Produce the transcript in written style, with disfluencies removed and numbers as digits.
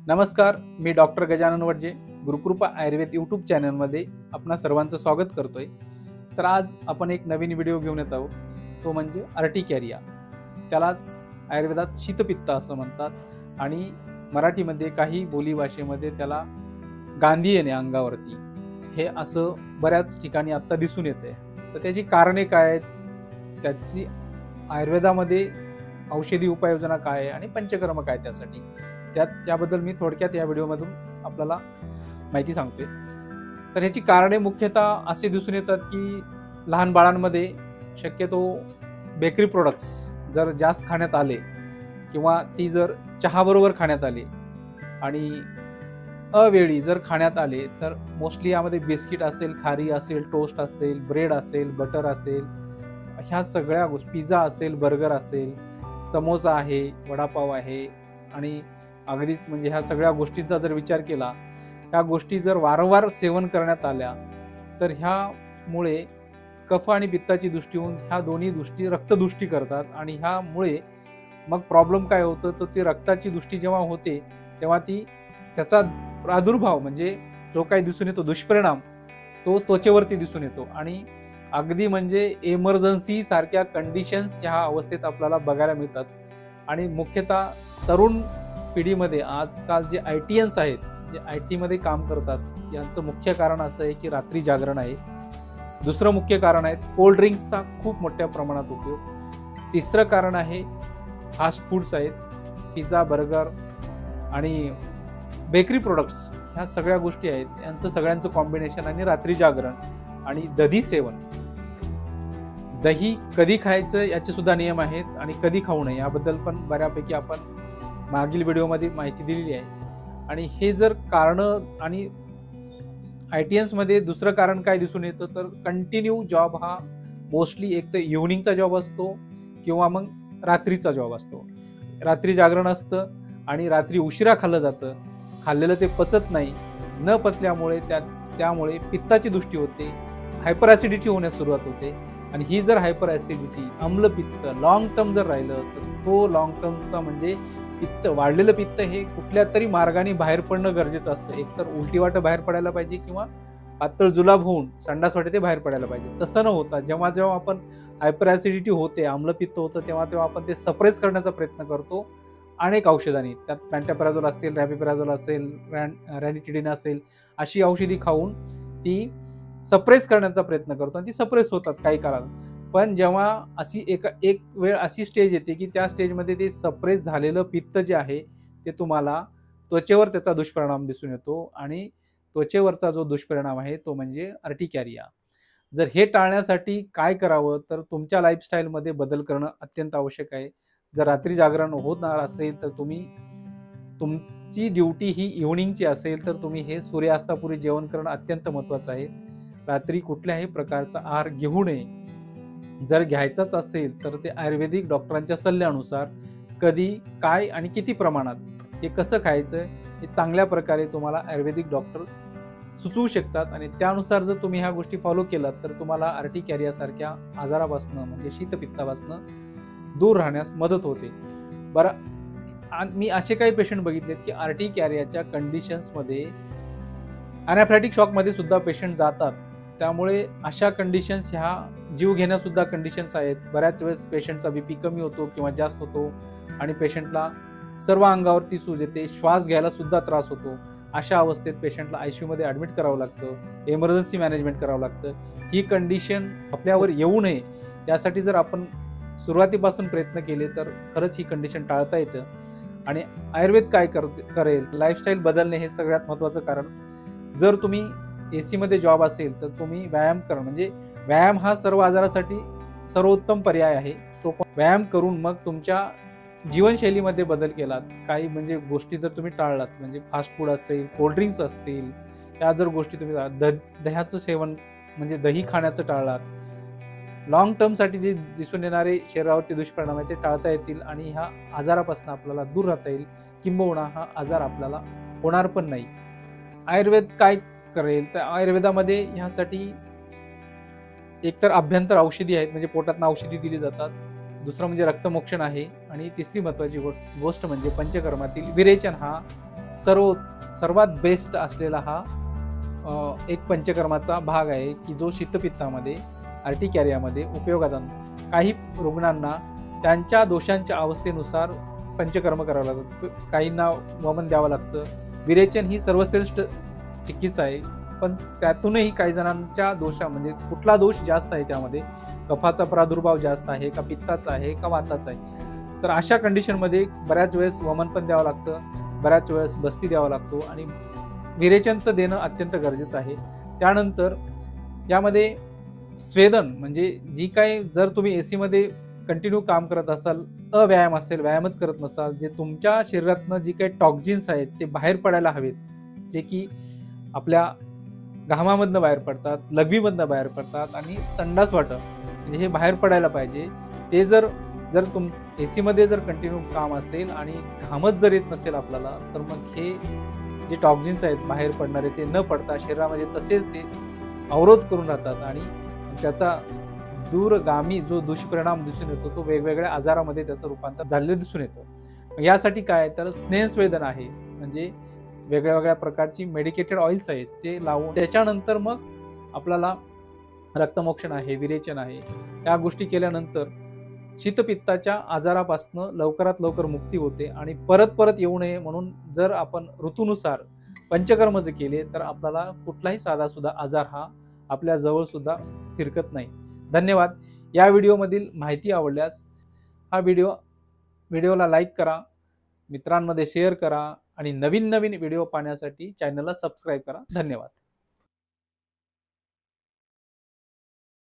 नमस्कार, मी doctor Gajanan Wadje, Gurukrupa Ayurveda YouTube चॅनलमध्ये आपणा सर्वांचं स्वागत करतोय। तर आज आपण एक नवीन व्हिडिओ घेऊन येत आहोत, तो म्हणजे अर्टिकॅरिया। त्यालाच आयुर्वेदात शीतपित्त असं म्हणतात आणि मराठीमध्ये काही बोली भाषेमध्ये त्याला गांधी येणे अंगावरती हे असं बऱ्याच ठिकाणी आता दिसून येते। तर त्याची कारणे काय आहेत, त्याची आयुर्वेदामध्ये औषधी उपाययोजना काय आहे आणि पंचकर्म काय त्यासाठी, त्याबद्दल मी थोडक्यात या व्हिडिओमधून आपल्याला माहिती सांगतोय। तर ह्याची कारणे मुख्यतः असे दिसून येतात की लहान बाळांमध्ये शक्यतो बेकरी प्रोडक्ट्स जर जास्त खाण्यात आले किंवा ती जर चहाबरोबर खाण्यात आले आणि अवेळी जर खाण्यात आले तर मोस्टली यामध्ये बिस्किट असेल, खारी असेल, टोस्ट असेल, ब्रेड असेल, बटर असेल, ह्या सगळ्या गोष्टी, पिझ्झा असेल, बर्गर असेल, समोसा आहे, वडापाव आहे आणि अगदीच म्हणजे ह्या सगळ्या गोष्टींचा जर विचार केला, ह्या गोष्टी जर वारंवार सेवन करण्यात आल्या तर ह्यामुळे कफ आणि पित्ताची दृष्टी होऊन ह्या दोन्ही दृष्टी रक्तदृष्टी करतात आणि ह्यामुळे मग प्रॉब्लेम काय होतं, तर ती रक्ताची दृष्टी जेव्हा होते तेव्हा त्याचा प्रादुर्भाव म्हणजे जो काही दिसून येतो दुष्परिणाम तो त्वचेवरती दिसून येतो आणि अगदी म्हणजे इमर्जन्सी सारख्या कंडिशन्स ह्या अवस्थेत आपल्याला बघायला मिळतात। आणि मुख्यतः तरुण पिढीमध्ये आजकाल जे ITNs आहेत, जे IT मध्ये काम करतात, यांचं मुख्य कारण असं आहे की रात्री जागरण आहे। दुसरं मुख्य कारण आहे कोल्ड ड्रिंक्सचा खूप मोठ्या प्रमाणात उपयोग। तिसरं कारण आहे फास्ट फूड्स आहेत, पिझ्झा, बर्गर आणि बेकरी प्रोडक्ट्स, ह्या सगळ्या गोष्टी आहेत, यांचं सगळ्यांचं कॉम्बिनेशन आणि रात्री जागरण आणि दही सेवन। दही कधी खायचं याचे सुद्धा नियम आहेत आणि कधी खाऊ नये याबद्दल पण बऱ्यापैकी आपण मागील व्हिडिओमध्ये माहिती दिलेली आहे। आणि हे जर कारण आणि ITNs मध्ये दुसरं कारण काय दिसून येतं, तर कंटिन्यू जॉब हा मोस्टली एक तर इव्हनिंगचा जॉब असतो किंवा मग रात्रीचा जॉब असतो। रात्री जागरण असतं आणि रात्री उशिरा खाल्लं जातं, खाल्लेलं ते पचत नाही, न पचल्यामुळे त्यामुळे पित्ताची दृष्टी होते, हायपर ॲसिडिटी होण्यास सुरुवात होते आणि ही जर हायपर ॲसिडिटी, आम्लपित्त लॉंग टर्म जर राहिलं तर तो लॉंग टर्मचा म्हणजे पित्त, वाढलेलं पित्त हे कुठल्या तरी मार्गाने बाहेर पडणं गरजेचं असतं। एकतर उलटी वाट बाहेर पडायला पाहिजे किंवा पातळ जुलाब होऊन संडास वाटे ते बाहेर पडायला पाहिजे। तसं न होता जेव्हा जेव्हा आपण हायपर ॲसिडिटी होते, आम्लपित्त होतं, तेव्हा तेव्हा आपण ते सप्रेस करण्याचा प्रयत्न करतो अनेक औषधांनी, त्यात पॅन्टापॅराझोल असेल, रॅपिपॅराझोल असेल, रॅनिटिडिन असेल, अशी औषधी खाऊन ती सप्रेस करण्याचा प्रयत्न करतो आणि ती सप्रेस होतात काही काळात। पण जेव्हा अशी एक वेळ अशी स्टेज येते की त्या स्टेजमध्ये ते सप्रेस झालेलं पित्त जे आहे ते तुम्हाला त्वचेवर त्याचा दुष्परिणाम दिसून येतो आणि त्वचेवरचा जो दुष्परिणाम आहे तो म्हणजे अर्टिकॅरिया। जर हे टाळण्यासाठी काय करावं, तर तुमच्या लाईफस्टाईलमध्ये बदल करणं अत्यंत आवश्यक आहे। जर रात्री जागरण होणार असेल तर तुमची ड्युटी ही इव्हनिंगची असेल तर तुम्ही हे सूर्यास्तापूर्वी जेवण करणं अत्यंत महत्त्वाचं आहे। रात्री कुठल्याही प्रकारचा आहार घेऊ नये, जर घ्यायचाच असेल तर ते आयुर्वेदिक डॉक्टरांच्या सल्ल्यानुसार कधी, काय आणि किती प्रमाणात हे कसं खायचं हे चांगल्या प्रकारे तुम्हाला आयुर्वेदिक डॉक्टर सुचवू शकतात आणि त्यानुसार जर तुम्ही ह्या गोष्टी फॉलो केलात तर तुम्हाला अर्टिकॅरिया सारख्या आजारापासून म्हणजे शीतपित्तापासून दूर राहण्यास मदत होते। बरं, मी असे काही पेशंट बघितलेत की अर्टिकॅरियाच्या कंडिशन्समध्ये अनाफॅलेक्टिक शॉकमध्ये सुद्धा पेशंट जातात, त्यामुळे अशा कंडिशन्स ह्या जीव घेण्यासुद्धा कंडिशन्स आहेत। बऱ्याच वेळेस पेशंटचा BP कमी होतो किंवा जास्त होतो आणि पेशंटला सर्व अंगावरती सूज येते, श्वास घ्यायला सुद्धा त्रास होतो। अशा अवस्थेत पेशंटला ICU मध्ये ॲडमिट करावं लागतं, इमर्जन्सी मॅनेजमेंट करावं लागतं। ही कंडिशन आपल्यावर येऊ नये यासाठी जर आपण सुरुवातीपासून प्रयत्न केले तर खरंच ही कंडिशन टाळता येतं। आणि आयुर्वेद काय करेल, लाईफस्टाईल बदलणे हे सगळ्यात महत्त्वाचं कारण। जर तुम्ही AC मध्ये जॉब असेल तर तुम्ही व्यायाम करा, म्हणजे व्यायाम हा सर्व आजारासाठी सर्वोत्तम पर्याय आहे। तो व्यायाम करून मग तुमच्या जीवनशैलीमध्ये बदल केलात, काही म्हणजे गोष्टी जर तुम्ही टाळलात, म्हणजे फास्ट फूड असेल, कोल्ड्रिंक्स असतील, त्या जर गोष्टी तुम्ही दह्याचं सेवन म्हणजे दही खाण्याचं टाळलात, लॉंग टर्मसाठी जे दिसून येणारे शरीरावरती दुष्परिणाम आहे ते टाळता येतील आणि ह्या आजारापासून आपल्याला दूर राहता येईल, किंबहुना हा आजार आपल्याला होणार पण नाही। आयुर्वेद काय करेल, तर आयुर्वेदामध्ये ह्यासाठी एकतर अभ्यंतर औषधी आहेत, म्हणजे पोटातनं औषधी दिली जातात, दुसरं म्हणजे रक्तमोक्षण आहे आणि तिसरी महत्त्वाची गोष्ट म्हणजे पंचकर्मातील विरेचन हा सर्वात बेस्ट असलेला हा एक पंचकर्माचा भाग आहे की जो शीतपित्तामध्ये अर्टिकॅरियामध्ये उपयोगात आणतो। काही रुग्णांना त्यांच्या दोषांच्या अवस्थेनुसार पंचकर्म करावं लागतं, काहींना वमन द्यावं लागतं। विरेचन ही सर्वश्रेष्ठ चिकित्सा आहे, पण त्यातूनही काही जणांच्या दोषा म्हणजे कुठला दोष जास्त आहे, त्यामध्ये कफाचा प्रादुर्भाव जास्त आहे का पित्ताचा आहे का वाताचा आहे, तर अशा कंडिशनमध्ये बऱ्याच वेळेस वमन पण द्यावं लागतं, बऱ्याच वेळेस बस्ती द्यावा लागतो आणि विरेचन तर देणं अत्यंत गरजेचं आहे। त्यानंतर यामध्ये स्वेदन म्हणजे जी काय जर तुम्ही एसी मध्ये कंटिन्यू काम करत असाल, अव्यायाम असेल, व्यायामच करत नसाल, जे तुमच्या शरीरातनं जी काही टॉक्झिन्स आहेत ते बाहेर पडायला हवेत, जे की आपल्या घामामधनं बाहेर पडतात, लघवीमधनं बाहेर पडतात आणि संडास वाटं म्हणजे हे बाहेर पडायला पाहिजे। ते जर तुम एसी मध्ये जर कंटिन्यू काम असेल आणि घामच जर येत नसेल आपल्याला, तर मग हे जे टॉक्झिन्स आहेत बाहेर पडणारे ते न पडता शरीरामध्ये तसेच ते अवरोध करून राहतात आणि त्याचा दूरगामी जो दुष्परिणाम दिसून येतो तो वेगवेगळ्या आजारामध्ये त्याचं रूपांतर झालेलं दिसून येतं। यासाठी काय तर स्नेहस्वेदन आहे, म्हणजे वेगळ्या वेगळ्या प्रकारची मेडिकेटेड ऑइल्स आहेत ते लावून त्याच्यानंतर मग आपल्याला रक्तमोक्षण आहे, विरेचन आहे, या गोष्टी केल्यानंतर शीतपित्ताच्या आजारापासून लवकरात लवकर मुक्ती होते आणि परत येऊ नये म्हणून जर आपण ऋतूनुसार पंचकर्म जर केले तर आपल्याला कुठलाही साधा सुद्धा आजार हा आपल्या जवळ सुद्धा फिरकत नाही। धन्यवाद। या व्हिडिओमधील माहिती आवडल्यास हा व्हिडिओला लाईक करा, मित्रांमध्ये शेअर करा आणि नवीन व्हिडिओ पाहण्यासाठी चॅनलला सबस्क्राईब करा। धन्यवाद।